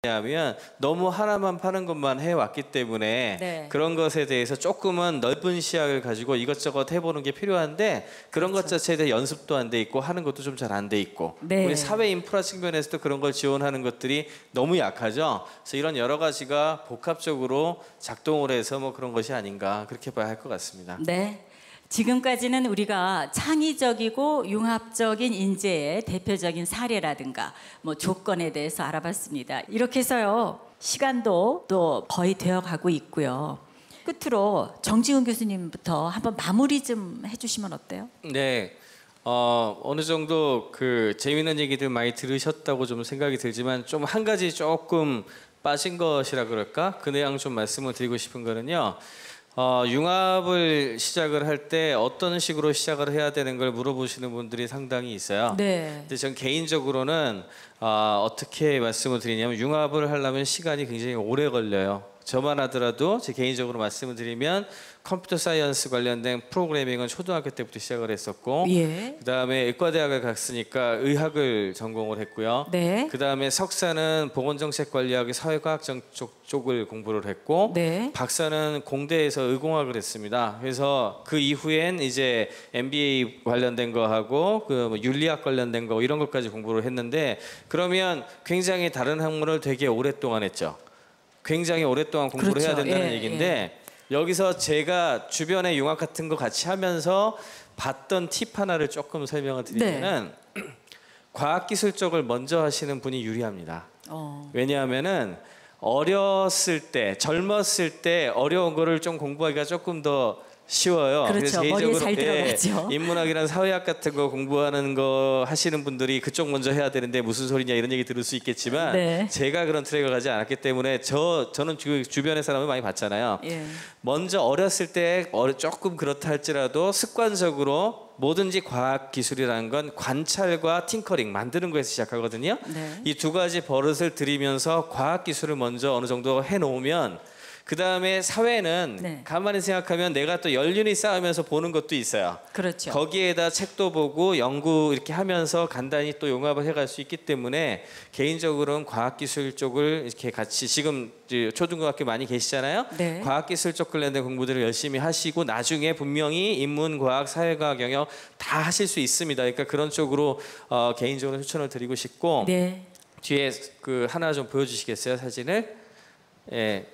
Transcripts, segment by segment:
왜냐하면 너무 하나만 파는 것만 해왔기 때문에 네. 그런 것에 대해서 조금은 넓은 시야를 가지고 이것저것 해보는 게 필요한데 그런 것 자체에 대해 연습도 안 돼 있고 하는 것도 좀 잘 안 돼 있고 네. 우리 사회 인프라 측면에서도 그런 걸 지원하는 것들이 너무 약하죠. 그래서 이런 여러 가지가 복합적으로 작동을 해서 뭐 그런 것이 아닌가 그렇게 봐야 할 것 같습니다. 네. 지금까지는 우리가 창의적이고 융합적인 인재의 대표적인 사례라든가 뭐 조건에 대해서 알아봤습니다. 이렇게 해서요. 시간도 또 거의 되어가고 있고요. 끝으로 정지훈 교수님부터 한번 마무리 좀 해주시면 어때요? 네. 어느 정도 그 재미있는 얘기들 많이 들으셨다고 좀 생각이 들지만 좀 한 가지 조금 빠진 것이라 그럴까? 그 내용 좀 말씀을 드리고 싶은 거는요. 융합을 시작을 할 때 어떤 식으로 시작을 해야 되는 걸 물어보시는 분들이 상당히 있어요. 네. 근데 전 개인적으로는 어떻게 말씀을 드리냐면 융합을 하려면 시간이 굉장히 오래 걸려요. 저만 하더라도 제 개인적으로 말씀을 드리면 컴퓨터 사이언스 관련된 프로그래밍은 초등학교 때부터 시작을 했었고 예. 그다음에 의과대학을 갔으니까 의학을 전공을 했고요. 네. 그다음에 석사는 보건정책관리학의 사회과학 쪽을 공부를 했고 네. 박사는 공대에서 의공학을 했습니다. 그래서 그 이후엔 이제 MBA 관련된 거 하고 그 뭐 윤리학 관련된 거 이런 것까지 공부를 했는데 그러면 굉장히 다른 학문을 되게 오랫동안 했죠. 굉장히 오랫동안 공부를 그렇죠. 해야 된다는 예, 얘기인데 여기서 제가 주변에 융합 같은 거 같이 하면서 봤던 팁 하나를 조금 설명을 드리면은 과학기술 쪽을 먼저 하시는 분이 유리합니다. 왜냐하면은 어렸을 때, 젊었을 때 어려운 거를 좀 공부하기가 조금 더 쉬워요. 그렇죠. 그래서 머리에 잘 들어가죠. 인문학이랑 사회학 같은 거 공부하는 거 하시는 분들이 그쪽 먼저 해야 되는데 무슨 소리냐 이런 얘기 들을 수 있겠지만 네. 제가 그런 트랙을 가지 않았기 때문에 저는 주변의 사람을 많이 봤잖아요. 예. 먼저 어렸을 때 조금 그렇다 할지라도 습관적으로 뭐든지 과학 기술이라는 건 관찰과 팅커링 만드는 거에서 시작하거든요. 네. 이 두 가지 버릇을 들이면서 과학 기술을 먼저 어느 정도 해놓으면 그 다음에 사회는 네. 가만히 생각하면 내가 또 연륜이 쌓으면서 보는 것도 있어요. 그렇죠. 거기에다 책도 보고 연구 이렇게 하면서 간단히 또 융합을 해갈 수 있기 때문에 개인적으로는 과학기술 쪽을 이렇게 같이 지금 초등학교 많이 계시잖아요. 네. 과학기술 쪽 관련된 공부들을 열심히 하시고 나중에 분명히 인문과학, 사회과학 영역 다 하실 수 있습니다. 그러니까 그런 쪽으로 개인적으로 추천을 드리고 싶고 네. 뒤에 그 하나 좀 보여주시겠어요, 사진을? 예.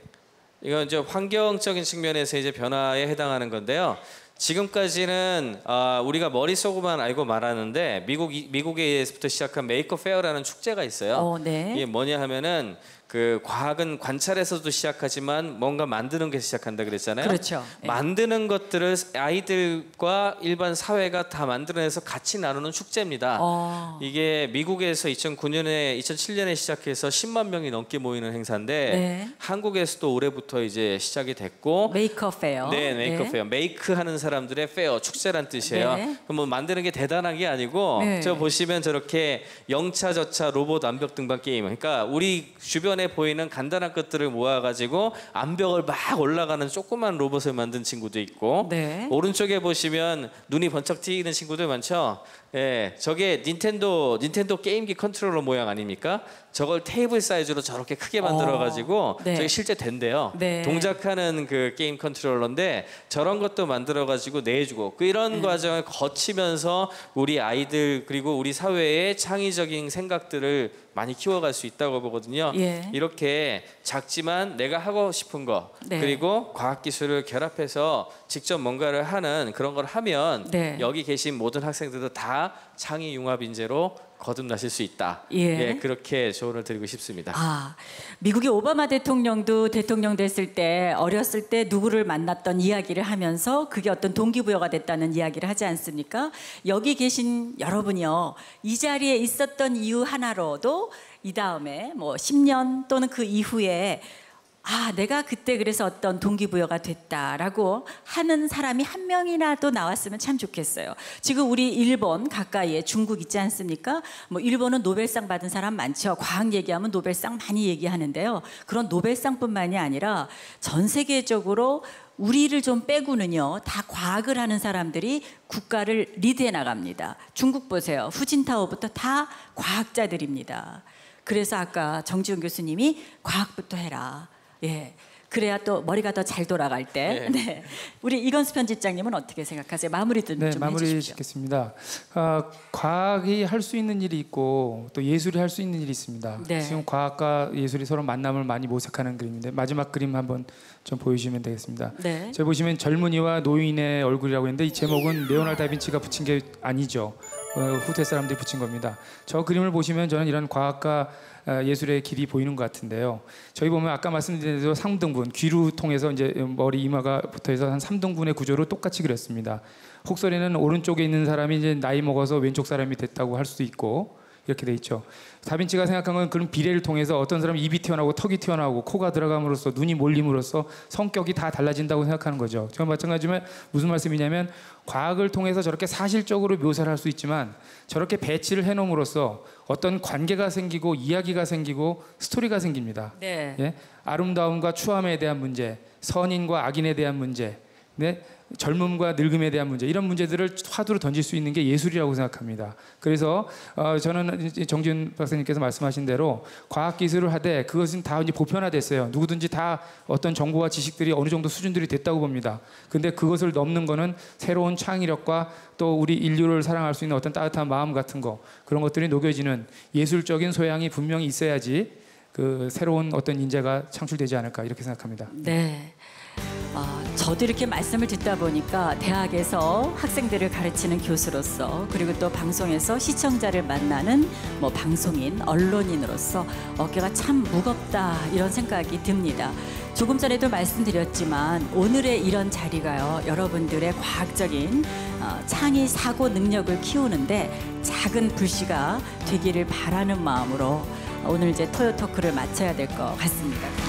이건 이제 환경적인 측면에서 이제 변화에 해당하는 건데요. 지금까지는 우리가 머릿속으로만 알고 말하는데 미국에서부터 시작한 메이커 페어라는 축제가 있어요. 네. 이게 뭐냐 하면은 그 과학은 관찰에서도 시작하지만 뭔가 만드는 게 시작한다 그랬잖아요. 그렇죠. 만드는 것들을 아이들과 일반 사회가 다 만들어내서 같이 나누는 축제입니다. 이게 미국에서 2007년에 시작해서 10만 명이 넘게 모이는 행사인데 네. 한국에서도 올해부터 이제 시작이 됐고 메이커 페어. 네, 메이커 페어. 메이크 하는 사람들의 페어, 축제란 뜻이에요. 네. 그럼 뭐 만드는 게 대단한 게 아니고 네. 저 보시면 저렇게 영차, 저차, 로봇, 암벽 등반 게임. 그러니까 우리 주변에 보이는 간단한 것들을 모아가지고 암벽을 막 올라가는 조그만 로봇을 만든 친구도 있고 네. 오른쪽에 보시면 눈이 번쩍 튀는 친구들 많죠. 예, 저게 닌텐도 게임기 컨트롤러 모양 아닙니까? 저걸 테이블 사이즈로 저렇게 크게 만들어가지고 네. 저게 실제 된대요. 네. 동작하는 그 게임 컨트롤러인데 저런 것도 만들어가지고 내주고 이런 과정을 거치면서 우리 아이들 그리고 우리 사회의 창의적인 생각들을 많이 키워갈 수 있다고 보거든요. 예. 이렇게 작지만 내가 하고 싶은 거 네. 그리고 과학기술을 결합해서 직접 뭔가를 하는 그런 걸 하면 네. 여기 계신 모든 학생들도 다 창의 융합 인재로 거듭나실 수 있다. 예. 그렇게 조언을 드리고 싶습니다. 미국의 오바마 대통령도 대통령 됐을 때 어렸을 때 누구를 만났던 이야기를 하면서 그게 어떤 동기부여가 됐다는 이야기를 하지 않습니까? 여기 계신 여러분이요. 이 자리에 있었던 이유 하나로도 이 다음에 뭐 10년 또는 그 이후에 내가 그때 그래서 어떤 동기부여가 됐다라고 하는 사람이 한 명이라도 나왔으면 참 좋겠어요. 지금 우리 일본 가까이에 중국 있지 않습니까? 뭐 일본은 노벨상 받은 사람 많죠. 과학 얘기하면 노벨상 많이 얘기하는데요. 그런 노벨상뿐만이 아니라 전 세계적으로 우리를 좀 빼고는요, 다 과학을 하는 사람들이 국가를 리드해 나갑니다. 중국 보세요. 후진타오부터 다 과학자들입니다. 그래서 아까 정지훈 교수님이 과학부터 해라. 예. 그래야 또 머리가 더 잘 돌아갈 때. 네. 네. 우리 이건수 편집장님은 어떻게 생각하세요? 마무리 좀 마무리 해주십시오. 짓겠습니다. 과학이 할 수 있는 일이 있고 또 예술이 할 수 있는 일이 있습니다. 네. 지금 과학과 예술이 서로 만남을 많이 모색하는 그림인데 마지막 그림 한번 좀 보여주시면 되겠습니다. 네. 저기 보시면 젊은이와 노인의 얼굴이라고 했는데 이 제목은 레오나르도 다빈치가 붙인 게 아니죠. 후대 사람들이 붙인 겁니다. 저 그림을 보시면 저는 이런 과학과 예술의 길이 보이는 것 같은데요. 저희 보면 아까 말씀드린 대로 3등분, 귀로 통해서 이제 머리 이마가 붙어서 한 3등분의 구조로 똑같이 그렸습니다. 혹서리는 오른쪽에 있는 사람이 이제 나이 먹어서 왼쪽 사람이 됐다고 할 수도 있고 이렇게 돼 있죠. 다빈치가 생각한 건 그런 비례를 통해서 어떤 사람은 입이 튀어나오고 턱이 튀어나오고 코가 들어감으로써 눈이 몰림으로써 성격이 다 달라진다고 생각하는 거죠. 저는 마찬가지지만 무슨 말씀이냐면 과학을 통해서 저렇게 사실적으로 묘사를 할 수 있지만 저렇게 배치를 해놓음으로써 어떤 관계가 생기고 이야기가 생기고 스토리가 생깁니다. 네. 예? 아름다움과 추함에 대한 문제, 선인과 악인에 대한 문제, 네? 젊음과 늙음에 대한 문제, 이런 문제들을 화두로 던질 수 있는 게 예술이라고 생각합니다. 그래서 저는 정지훈 박사님께서 말씀하신 대로 과학기술을 하되 그것은 다 이제 보편화됐어요. 누구든지 다 어떤 정보와 지식들이 어느 정도 수준들이 됐다고 봅니다. 근데 그것을 넘는 거는 새로운 창의력과 또 우리 인류를 사랑할 수 있는 어떤 따뜻한 마음 같은 거, 그런 것들이 녹여지는 예술적인 소양이 분명히 있어야지 그 새로운 어떤 인재가 창출되지 않을까 이렇게 생각합니다. 네. 저도 이렇게 말씀을 듣다 보니까 대학에서 학생들을 가르치는 교수로서 그리고 또 방송에서 시청자를 만나는 뭐 방송인, 언론인으로서 어깨가 참 무겁다 이런 생각이 듭니다. 조금 전에도 말씀드렸지만 오늘의 이런 자리가요, 여러분들의 과학적인 창의 사고 능력을 키우는데 작은 불씨가 되기를 바라는 마음으로 오늘 이제 토요토크를 마쳐야 될 것 같습니다.